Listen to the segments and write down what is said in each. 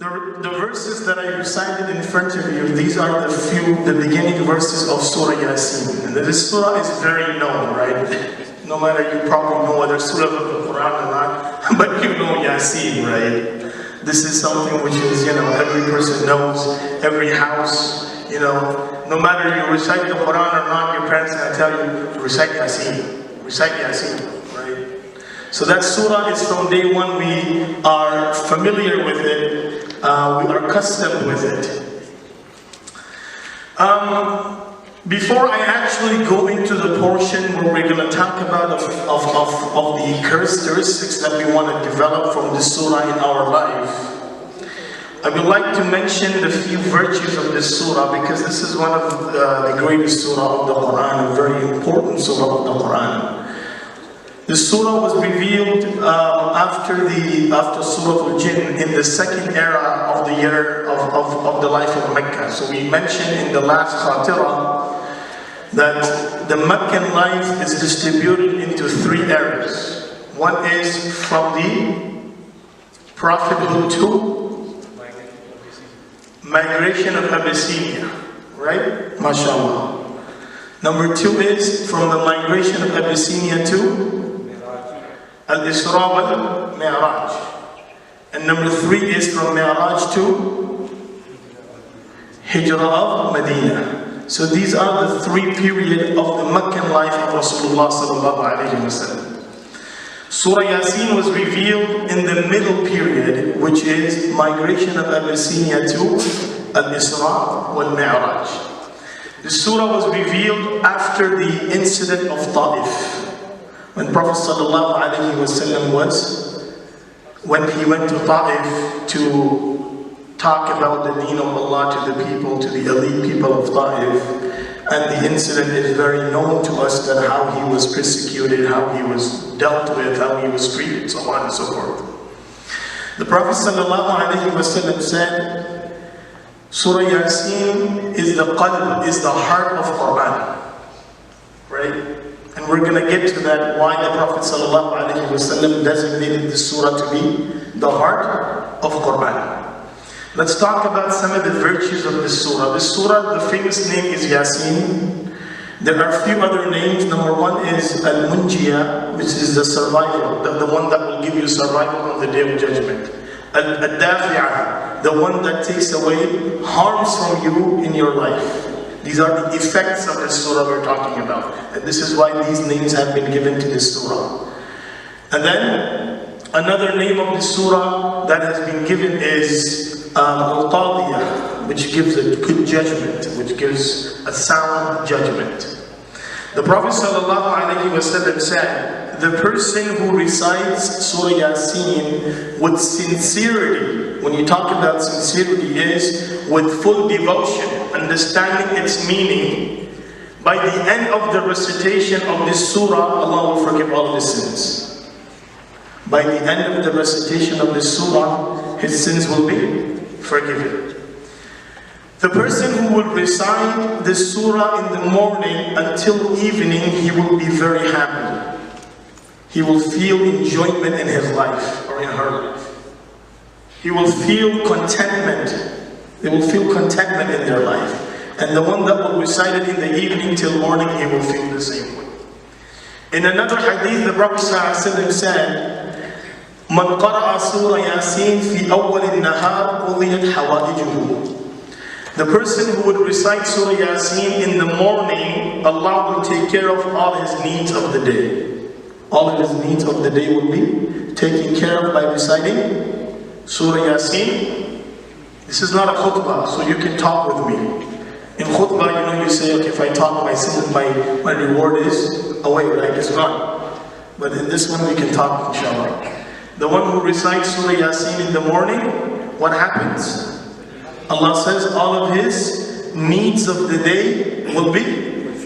The verses that I recited in front of you, these are the beginning verses of Surah Yasin. And this surah is very known, right? No matter, you probably know other surahs of the Quran or not, but you know Yasin, right? This is something which is, every person knows, every house, no matter you recite the Quran or not, your parents are going to tell you to recite Yasin. Recite Yasin, right? So that surah is from day one, we are familiar with it. We are accustomed with it. Before I actually go into the portion where we're going to talk about of the characteristics that we want to develop from this surah in our life, I would like to mention the few virtues of this surah, because this is one of the greatest surah of the Quran, a very important surah of the Quran. The surah was revealed after Surah Al-Jinn in the second era of the year of the life of Mecca. So we mentioned in the last Khatera that the Meccan life is distributed into 3 eras. One is from the prophethood to migration of Abyssinia, right? MashaAllah. Number 2 is from the migration of Abyssinia to Al-Isra wal-Mi'raj. And number 3 is from Mi'raj to Hijrah of Medina. So these are the 3 periods of the Meccan life of Rasulullah sallallahu alayhi wa sallam. Surah Yasin was revealed in the middle period, which is migration of Abyssinia to Al-Isra wal-Mi'raj. The surah was revealed after the incident of Ta'if. When Prophet ﷺ when he went to Ta'if to talk about the deen of Allah to the people, to the elite people of Ta'if, and the incident is very known to us, that how he was persecuted, how he was dealt with, how he was treated, so on and so forth. The Prophet ﷺ said, Surah Yasin is the qalb, is the heart of Quran, right? And we're going to get to that, why the Prophet ﷺ designated this surah to be the heart of Quran. Let's talk about some of the virtues of this surah. This surah, the famous name is Yasin. There are a few other names. Number 1 is Al-Munjiyah, which is the survival, the one that will give you survival on the Day of Judgment. Al-Dafi'ah, the one that takes away harms from you in your life. These are the effects of this surah we're talking about. And this is why these names have been given to this surah. And then, another name of this surah that has been given is Al-Qadiyah, which gives a good judgment, which gives a sound judgment. The Prophet ﷺ said, the person who recites Surah Yasin with sincerity, when you talk about sincerity, is with full devotion, understanding its meaning, by the end of the recitation of this surah, Allah will forgive all of his sins. By the end of the recitation of this surah, his sins will be forgiven. The person who will recite this surah in the morning until evening, he will be very happy. He will feel enjoyment in his life, or in her life. He will feel contentment. They will feel contentment in their life. And the one that will recite it in the evening till morning, he will feel the same way. In another hadith, the Prophet ﷺ said, "Man qara'a Surah Yasin fi awwal an-nahar qudiyat hawaijuhu." The person who would recite Surah Yasin in the morning, Allah will take care of all his needs of the day. All of his needs of the day will be taken care of by reciting Surah Yasin. This is not a khutbah, so you can talk with me. In khutbah, you say, okay, if I talk, my sin, my reward is away, right? It's gone. But in this one, we can talk, inshallah. The one who recites Surah Yasin in the morning, what happens? Allah says all of his needs of the day will be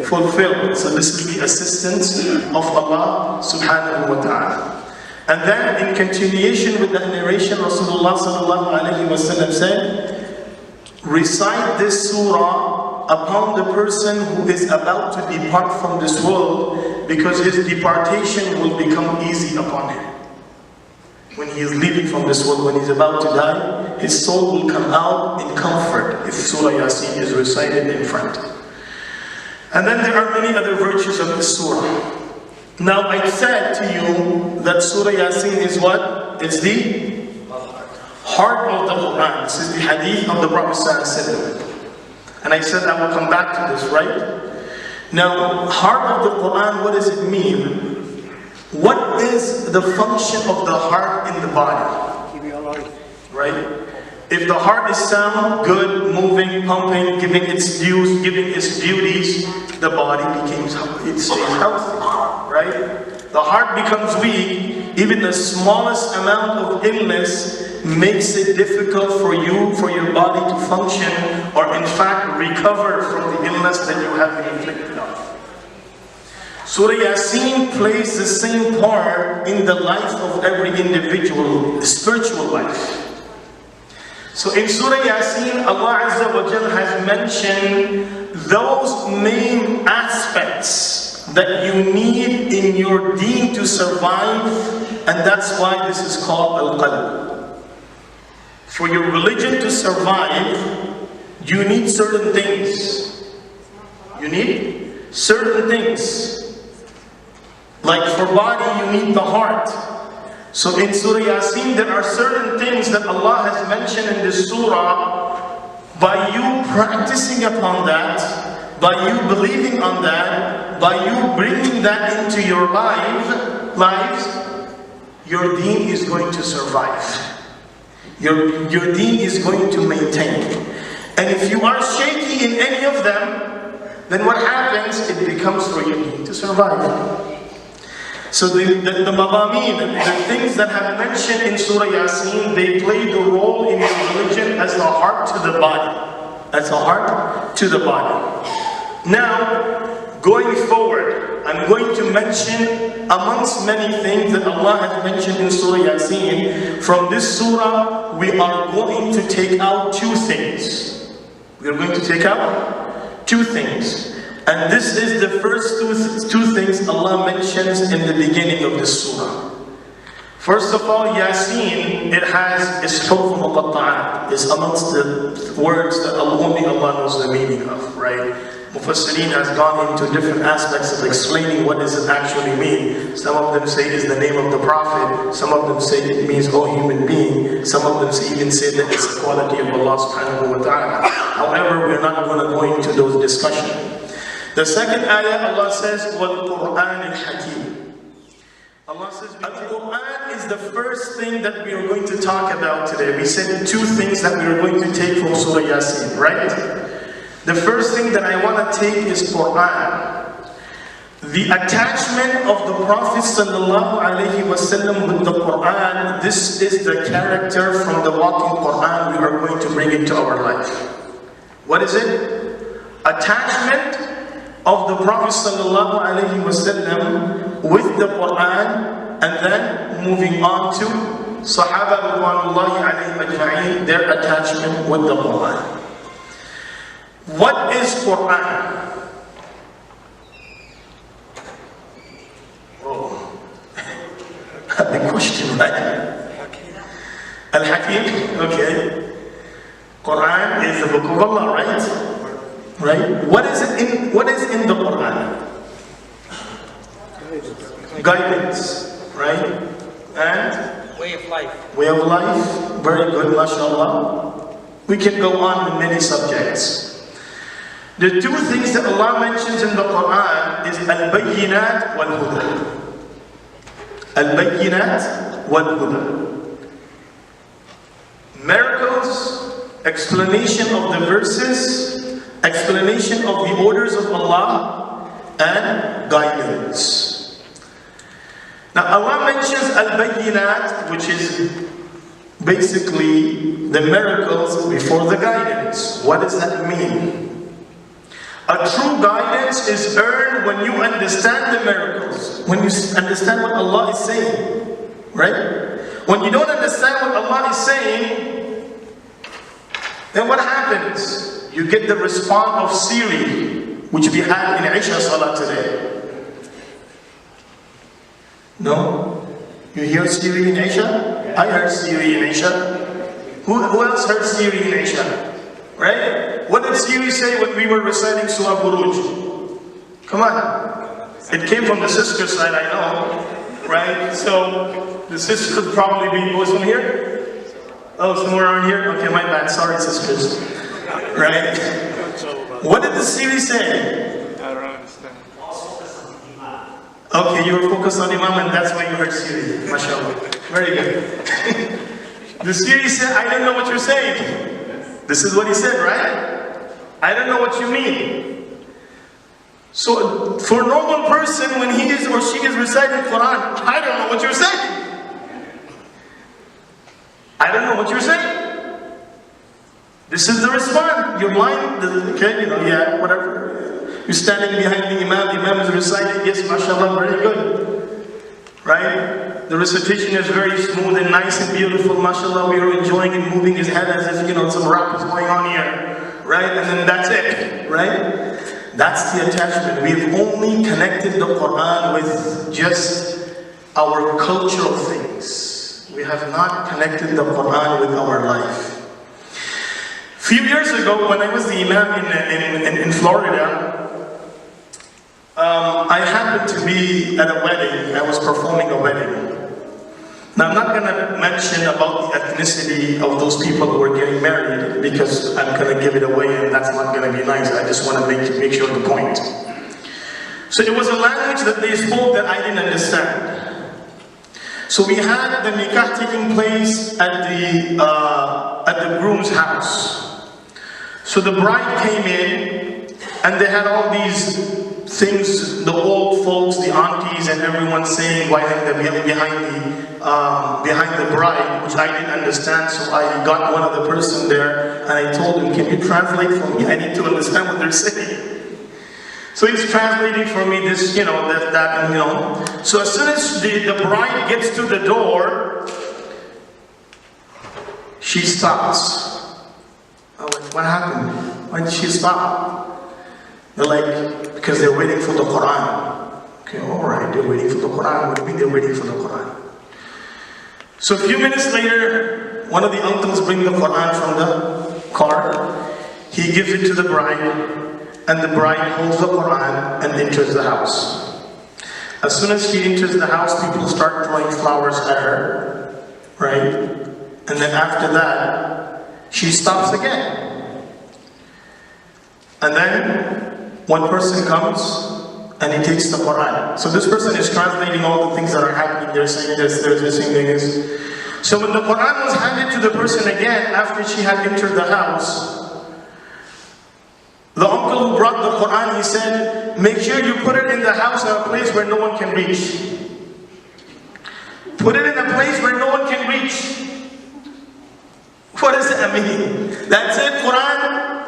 fulfilled. So this is the assistance of Allah subhanahu wa ta'ala. And then in continuation with that narration, Rasulullah sallallahu alayhi wa sallam said, recite this surah upon the person who is about to depart from this world, because his departation will become easy upon him. when he is leaving from this world, when he's about to die, his soul will come out in comfort if Surah Yasin is recited in front. And then there are many other virtues of this surah. Now I said to you that Surah Yasin is what? It's the heart of the Quran. This is the hadith of the Prophet ﷺ. And I said I will come back to this, right? Now, heart of the Quran, what does it mean? What is the function of the heart in the body? Right? If the heart is sound, good, moving, pumping, giving its dues, giving its duties, the body stays healthy. Right? The heart becomes weak, even the smallest amount of illness makes it difficult for you, for your body to function, or in fact recover from the illness that you have been inflicted on. Surah Yasin plays the same part in the life of every individual, spiritual life. So in Surah Yasin, Allah Azza wa Jal has mentioned those main aspects that you need in your deen to survive, and that's why this is called Al-Qalb. For your religion to survive, you need certain things. You need certain things. Like for body, you need the heart. So in Surah Yasin, there are certain things that Allah has mentioned in this surah. By you practicing upon that, by you believing on that, by you bringing that into your lives, your deen is going to survive. Your deen is going to maintain. And if you are shaky in any of them, then what happens? It becomes for your deen to survive. So the madameen, the things that have mentioned in Surah Yasin, they play the role in your religion as the heart to the body. As the heart to the body. Now, going forward, I'm going to mention amongst many things that Allah has mentioned in Surah Yasin. From this surah, we are going to take out two things. We are going to take out two things. And this is the first two things Allah mentions in the beginning of this surah. First of all, Yasin, it has its huruf muqatta'at. It's amongst the words that only Allah knows the meaning of, right? Mufassirin has gone into different aspects of explaining what does it actually mean. Some of them say it's the name of the Prophet. Some of them say it means oh human being. Some of them even say that it's the quality of Allah subhanahu wa ta'ala. However, we're not going to go into those discussions. The second ayah, Allah says, وَالْقُرْآنِ الْحَكِيمِ. Allah says, Al-Quran is the first thing that we are going to talk about today. We said two things that we are going to take from Surah Yasin, right? The first thing that I want to take is Quran. The attachment of the Prophet sallallahu alaihi wasallam with the Quran, this is the character from the walking Quran we are going to bring into our life. What is it? Attachment of the Prophet sallallahu alaihi wasallam with the Quran, and then moving on to Sahaba ridwanullahi alayhim ajma'in, their attachment with the Quran. What is Quran? Oh, a big question, right? Al-Hakim, okay. Quran is the book of Allah, right? Right? What is in the Quran? Guidance, right? And way of life. Way of life. Very good, mashallah. We can go on with many subjects. The two things that Allah mentions in the Quran is al-bayyinat wal-huda. Al-bayyinat wal-huda. Miracles, explanation of the verses, explanation of the orders of Allah, and guidance. Now Allah mentions al-bayyinat, which is basically the miracles before the guidance. What does that mean? A true guidance is earned when you understand the miracles, when you understand what Allah is saying, right? When you don't understand what Allah is saying, then what happens? You get the response of Siri, which we had in Isha Salah today. No? You hear Siri in Isha? I heard Siri in Asia. Who else heard Siri in Asia? Right? What did Siri say when we were reciting Surah Buruj? Come on. It came from the sister side, I know. Right? So, the sisters could probably be, was from here? Oh, somewhere around here? Okay, my bad. Sorry, sisters. Right? What did the Siri say? I don't understand. Okay, you were focused on Imam and that's why you heard Siri. MashaAllah. Very good. The Siri said, I don't know what you're saying. This is what he said, right? I don't know what you mean. So, for a normal person, when he is or she is reciting Quran, I don't know what you're saying. I don't know what you're saying. This is the response. Your mind, okay, you know, yeah, whatever. You're standing behind the Imam is reciting, yes, mashallah, very good. Right? The recitation is very smooth and nice and beautiful, mashallah. We are enjoying and moving his head as if, you know, some rap is going on here. Right? And then that's it. Right? That's the attachment. We've only connected the Quran with just our cultural things. We have not connected the Quran with our life. A few years ago, when I was the Imam in Florida, I happened to be at a wedding. I was performing a wedding. Now, I'm not going to mention about the ethnicity of those people who are getting married because I'm going to give it away and that's not going to be nice. I just want to make sure of the point. So it was a language that they spoke that I didn't understand. So we had the nikah taking place at the groom's house. So the bride came in and they had all these things, the old folks, the aunties and everyone saying behind the bride, which I didn't understand. So I got one of the person there and I told him, can you translate for me? I need to understand what they're saying. So he's translating for me this, you know, that, and you know. So as soon as the bride gets to the door, she stops. I'm like, what happened? Why did she stop? They're like, because they're waiting for the Quran. Okay, alright, they're waiting for the Quran. What do you mean they're waiting for the Quran? So a few minutes later, one of the uncles brings the Quran from the car. He gives it to the bride. And the bride holds the Quran and enters the house. As soon as she enters the house, people start throwing flowers at her, right? And then after that, she stops again. And then one person comes and he takes the Quran. So this person is translating all the things that are happening. They're saying this, they're saying this. So when the Quran was handed to the person again, after she had entered the house, the uncle who brought the Quran, he said, make sure you put it in the house in a place where no one can reach. Put it in a place where no one can reach. What does that mean? That's it, Quran.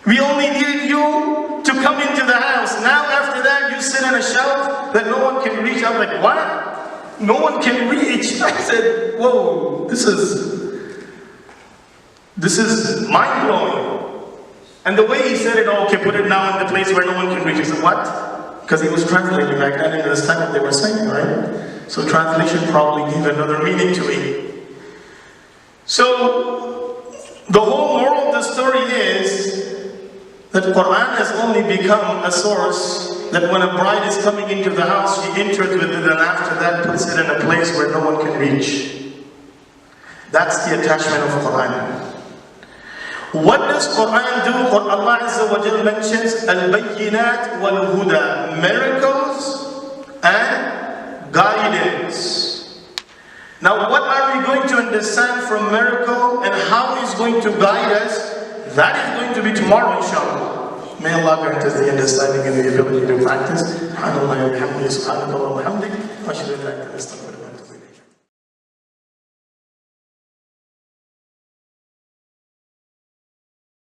We only needed you to come into the house. Now after that, you sit on a shelf that no one can reach. I'm like, what? No one can reach. I said, whoa, this is mind-blowing. And the way he said it, oh, okay, put it now in the place where no one can reach. I said, what? Because he was translating back then, and understand what they were saying, right? So translation probably gave another meaning to it. So, the whole moral of the story is that Quran has only become a source that when a bride is coming into the house, she enters with it, and after that puts it in a place where no one can reach. That's the attachment of Quran. What does Quran do? Allah Azza wa Jal mentions al-bayyinat wal-huda, miracles and guidance. Now what are we going to understand from miracle and how is going to guide us? That is going to be tomorrow, inshallah. May Allah grant us the understanding and the ability to practice. SubhanAllah wa bihamdihi, subhanakallah wa bihamdik, wa ashhadu an la ilaha illa anta, astaghfiruka.